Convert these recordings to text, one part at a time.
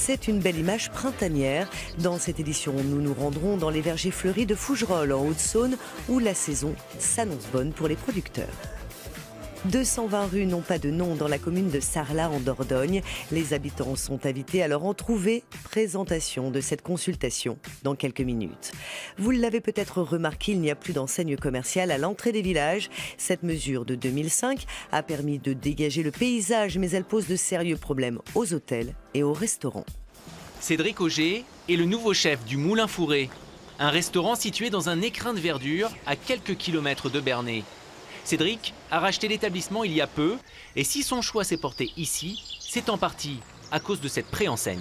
C'est une belle image printanière. Dans cette édition, nous nous rendrons dans les vergers fleuris de Fougerolles, en Haute-Saône, où la saison s'annonce bonne pour les producteurs. 220 rues n'ont pas de nom dans la commune de Sarlat en Dordogne. Les habitants sont invités à leur en trouver. Présentation de cette consultation dans quelques minutes. Vous l'avez peut-être remarqué, il n'y a plus d'enseigne commerciale à l'entrée des villages. Cette mesure de 2005 a permis de dégager le paysage, mais elle pose de sérieux problèmes aux hôtels et aux restaurants. Cédric Auger est le nouveau chef du Moulin Fourré, un restaurant situé dans un écrin de verdure à quelques kilomètres de Bernay. Cédric a racheté l'établissement il y a peu et si son choix s'est porté ici, c'est en partie à cause de cette préenseigne.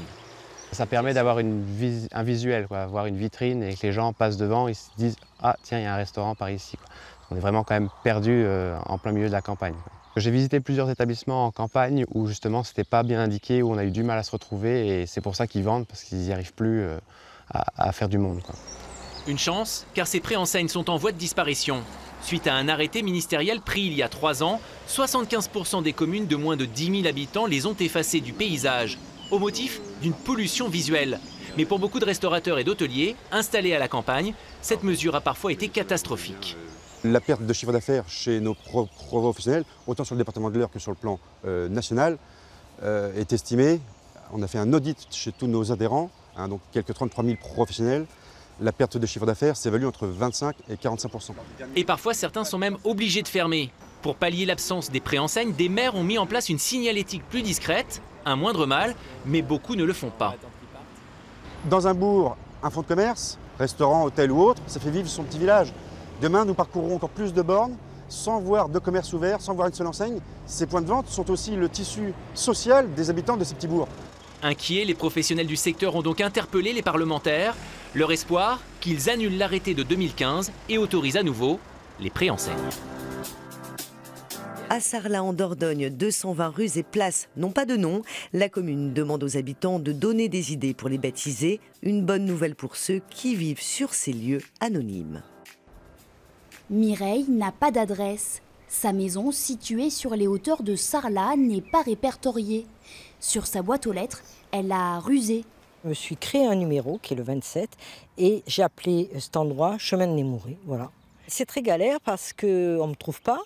Ça permet d'avoir un visuel, avoir une vitrine et que les gens passent devant et se disent « Ah tiens, il y a un restaurant par ici ». On est vraiment quand même perdu en plein milieu de la campagne. J'ai visité plusieurs établissements en campagne où justement c'était pas bien indiqué, où on a eu du mal à se retrouver et c'est pour ça qu'ils vendent parce qu'ils n'y arrivent plus à faire du monde. Une chance, car ces préenseignes sont en voie de disparition. Suite à un arrêté ministériel pris il y a 3 ans, 75% des communes de moins de 10 000 habitants les ont effacées du paysage, au motif d'une pollution visuelle. Mais pour beaucoup de restaurateurs et d'hôteliers installés à la campagne, cette mesure a parfois été catastrophique. La perte de chiffre d'affaires chez nos professionnels, autant sur le département de l'Eure que sur le plan national, est estimée. On a fait un audit chez tous nos adhérents, donc quelques 33 000 professionnels. La perte de chiffre d'affaires s'évalue entre 25 et 45%. Et parfois, certains sont même obligés de fermer. Pour pallier l'absence des préenseignes, des maires ont mis en place une signalétique plus discrète, un moindre mal, mais beaucoup ne le font pas. Dans un bourg, un fonds de commerce, restaurant, hôtel ou autre, ça fait vivre son petit village. Demain, nous parcourrons encore plus de bornes, sans voir de commerce ouvert, sans voir une seule enseigne. Ces points de vente sont aussi le tissu social des habitants de ces petits bourgs. Inquiets, les professionnels du secteur ont donc interpellé les parlementaires. Leur espoir, qu'ils annulent l'arrêté de 2015 et autorisent à nouveau les préenseignes. À Sarlat en Dordogne, 220 rues et places n'ont pas de nom. La commune demande aux habitants de donner des idées pour les baptiser. Une bonne nouvelle pour ceux qui vivent sur ces lieux anonymes. Mireille n'a pas d'adresse. Sa maison, située sur les hauteurs de Sarlat, n'est pas répertoriée. Sur sa boîte aux lettres, elle a rusé. Je me suis créé un numéro qui est le 27 et j'ai appelé cet endroit Chemin de Nemouré. Voilà. C'est très galère parce qu'on ne me trouve pas.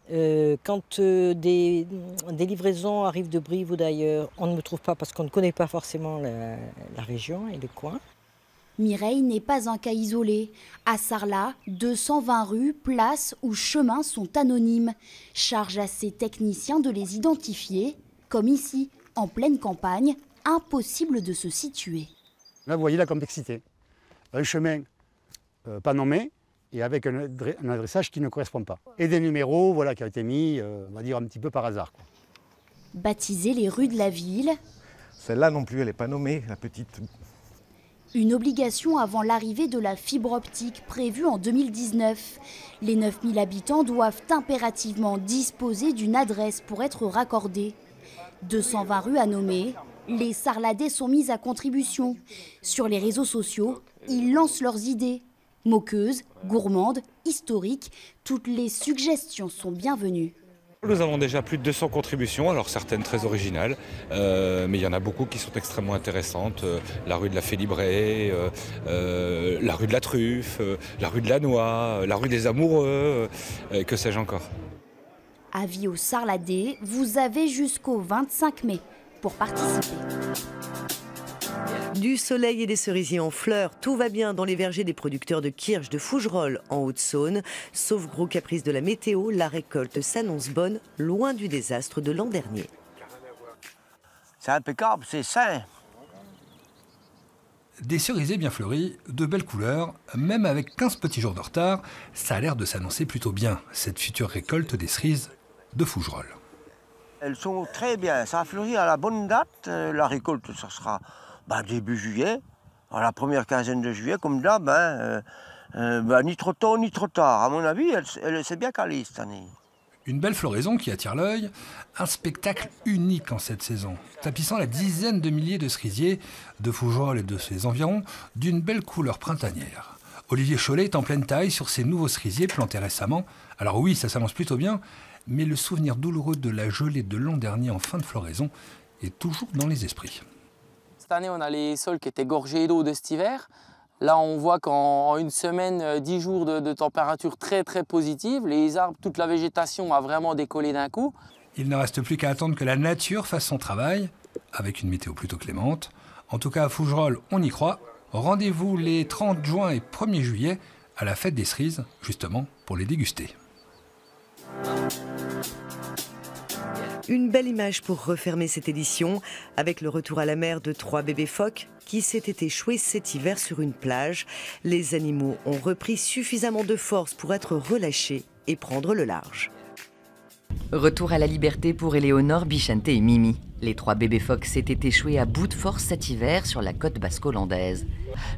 Quand des livraisons arrivent de Brive ou d'ailleurs, on ne me trouve pas parce qu'on ne connaît pas forcément la région et le coin. Mireille n'est pas un cas isolé. À Sarlat, 220 rues, places ou chemins sont anonymes. Charge à ses techniciens de les identifier. Comme ici, en pleine campagne, impossible de se situer. Là, vous voyez la complexité. Un chemin pas nommé et avec un adressage qui ne correspond pas. Et des numéros qui ont été mis, on va dire, un petit peu par hasard. Baptiser les rues de la ville. Celle-là non plus, elle n'est pas nommée, la petite. Une obligation avant l'arrivée de la fibre optique prévue en 2019. Les 9000 habitants doivent impérativement disposer d'une adresse pour être raccordés. 220 rues à nommer, les Sarladais sont mis à contribution. Sur les réseaux sociaux, ils lancent leurs idées. Moqueuses, gourmandes, historiques, toutes les suggestions sont bienvenues. Nous avons déjà plus de 200 contributions, alors certaines très originales, mais il y en a beaucoup qui sont extrêmement intéressantes. La rue de la Félibrée, la rue de la Truffe, la rue de la Noix, la rue des Amoureux, que sais-je encore. Avis aux Sarladais, vous avez jusqu'au 25 mai pour participer. Du soleil et des cerisiers en fleurs, tout va bien dans les vergers des producteurs de kirsch de Fougerolles en Haute-Saône. Sauf gros caprice de la météo, la récolte s'annonce bonne, loin du désastre de l'an dernier. C'est impeccable, c'est sain. Des cerisiers bien fleuris, de belles couleurs, même avec 15 petits jours de retard, ça a l'air de s'annoncer plutôt bien, cette future récolte des cerises de Fougerolles. Elles sont très bien, ça a fleuri à la bonne date. La récolte, ça sera début juillet, à la première quinzaine de juillet, comme d'hab. Ni trop tôt, ni trop tard. À mon avis, elle s'est bien calée cette année. Une belle floraison qui attire l'œil, un spectacle unique en cette saison, tapissant la dizaine de milliers de cerisiers de Fougerolles et de ses environs d'une belle couleur printanière. Olivier Chollet est en pleine taille sur ces nouveaux cerisiers plantés récemment. Alors oui, ça s'annonce plutôt bien, mais le souvenir douloureux de la gelée de l'an dernier en fin de floraison est toujours dans les esprits. Cette année, on a les sols qui étaient gorgés d'eau de cet hiver. Là, on voit qu'en une semaine, 10 jours de température très positive, les arbres, toute la végétation a vraiment décollé d'un coup. Il ne reste plus qu'à attendre que la nature fasse son travail, avec une météo plutôt clémente. En tout cas, à Fougerolles, on y croit. Rendez-vous les 30 juin et 1er juillet à la fête des cerises, justement pour les déguster. Une belle image pour refermer cette édition, avec le retour à la mer de 3 bébés phoques qui s'étaient échoués cet hiver sur une plage. Les animaux ont repris suffisamment de force pour être relâchés et prendre le large. Retour à la liberté pour Éléonore, Bichente et Mimi. Les 3 bébés phoques s'étaient échoués à bout de force cet hiver sur la côte basco-hollandaise.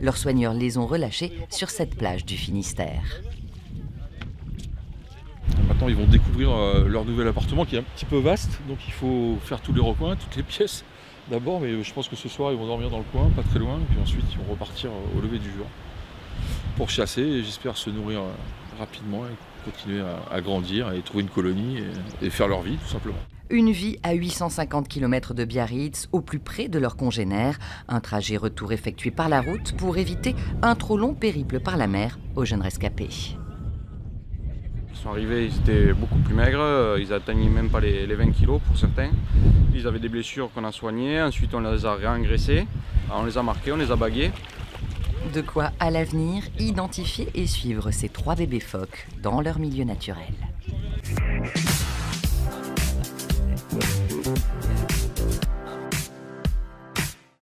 Leurs soigneurs les ont relâchés sur cette plage du Finistère. Maintenant, ils vont découvrir leur nouvel appartement qui est un petit peu vaste, donc il faut faire tous les recoins, toutes les pièces d'abord, mais je pense que ce soir, ils vont dormir dans le coin, pas très loin, puis ensuite, ils vont repartir au lever du jour pour chasser et j'espère se nourrir rapidement et continuer à grandir et trouver une colonie et faire leur vie, tout simplement. Une vie à 850 km de Biarritz, au plus près de leurs congénères. Un trajet retour effectué par la route pour éviter un trop long périple par la mer aux jeunes rescapés. Ils sont arrivés, ils étaient beaucoup plus maigres, ils n'atteignaient même pas les 20 kilos pour certains. Ils avaient des blessures qu'on a soignées, ensuite on les a réengraissés, on les a marqués, on les a bagués. De quoi, à l'avenir, identifier et suivre ces 3 bébés phoques dans leur milieu naturel.